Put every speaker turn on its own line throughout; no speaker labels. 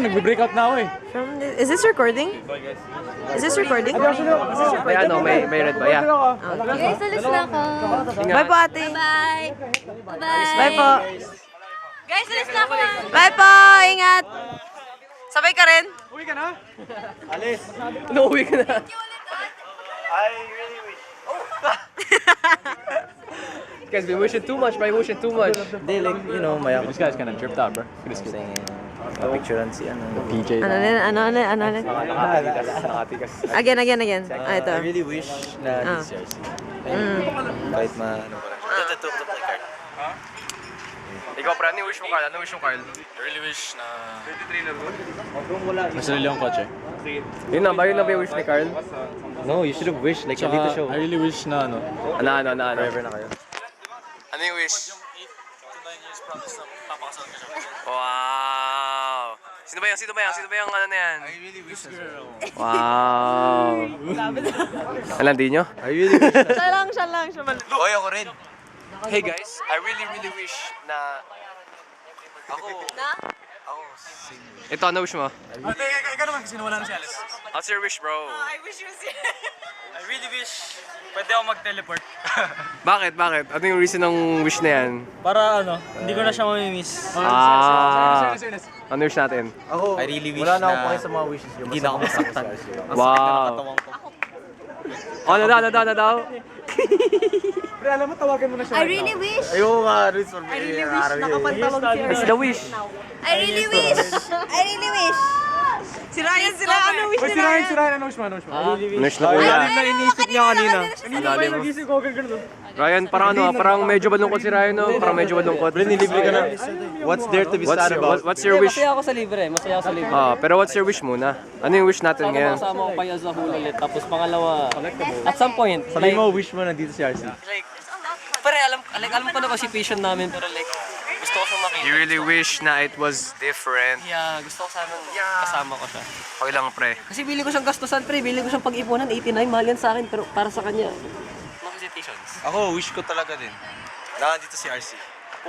Nagbe-breakout na ako eh.
Is this recording? Is this recording?
May ano, may red ba? Yeah.
Guys, alis na ako.
Bye po ate.
Bye. Bye.
Bye po.
Guys, alis na ako.
Bye po. Ingat. Sabay ka rin?
Uwi ka na?
Nauwi ka na. Guys, we wishing too much, we wishing too much.
Hindi, like, you know, maya
This guy's kinda dripped out, bro. This kid.
picturean si ano.
PJ.
Ano ulit?
Nakatikas.
Again. Ah, ito.
I really wish na DCRC. Kahit ano pa lang. Ito, play card.
Ikaw, pre, ano wish mo, Carl? Ano wish mo, Carl?
I really wish na... Masarili yung kotse.
Yun na ba yung wish ni Carl?
No, you should have wished, like,
Tsaka,
dito show.
I really wish na ano.
Ano?
Forever na kayo.
Ano yung wish?
8 to 9 years promise na papakasal ka siya.
Wow! Sino ba yung ano na yan?
I really wish na
Wow! Alam din nyo?
I really wish na.
Siya lang.
Oy, ako rin.
Hey guys, I really wish na... Ako... Ito, ano wish mo?
Ikaw naman kasi wala na si Alice.
What's your wish, bro?
I wish you was here.
I really wish pwede ako mag-teleport.
Bakit? Ano yung reason ng wish na yan?
Para ano, hindi ko na siya mamimiss.
Ano wish natin?
Ako,
I really wish
wala na
na
akong pake sa mga wishes.
hindi na ako masaktan.
Wow! Ano daw?
I really wish.
Ayoko nga, Riz, for me. I really wish
Nakapantalon si
It's the wish.
I really wish.
Si Ryan. Ano wish ni Ryan?
Ano wish mo?
Wish na kuya.
na iniisip niya kanina.
Alalim mo. Ryan, parang medyo malungkot si Ryan, no? Parang medyo malungkot.
Pre, nilibre ka na. What's there to be sad about?
What's your wish?
Masaya ako sa libre,
Pero what's your wish muna? Ano yung wish natin ngayon?
Kasama ko kaya sa hula ulit. Tapos pangalawa, at some point,
Sabi mo, wish mo nandito si RC.
pare, alam ko na constipation namin, pero like, gusto ko siyang makita.
You really wish na it was different.
Yeah, gusto ko sana kasama ko siya.
Okay lang, pre.
Kasi bili ko siyang gastusan, pre, bili ko siyang pag-ipunan, 89, mahal yan sa akin, pero para sa kanya, no hesitations.
Ako, wish ko talaga din. Nandito si RC.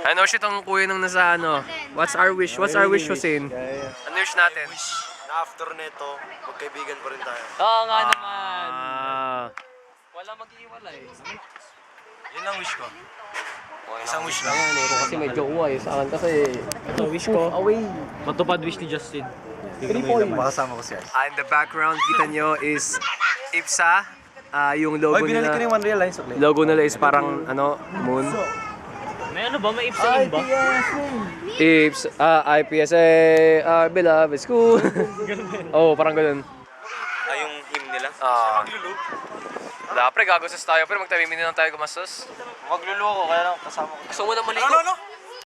Ano siya itong kuya nung nasa ano? What's our wish? What's our wish, Hussein? Ano wish natin?
Na after nito, magkaibigan pa rin tayo.
Oo nga naman. Wala mag-iwalay.
Yun ang wish ko. Isang wish lang.
Kasi may jowa eh, sa akin kasi, ito wish ko, away.
Matupad wish ni Justin.
3 points.
Makasama ko si RC.
In the background, kita nyo is IPSA. Yung logo
Oy, binalik ko
nila.
na yung One Real Lines of Life.
Logo nila is parang ano, moon.
May ano ba? May ipsain ba?
IPS, IPSA, our beloved school. Oh, parang ganun.
Yung hymn nila.
Wala, pre, gagustos tayo. Pero magtabi-mini lang tayo gumastos.
Magluluwa ko, kaya lang kasama ko.
Gusto mo na maligo?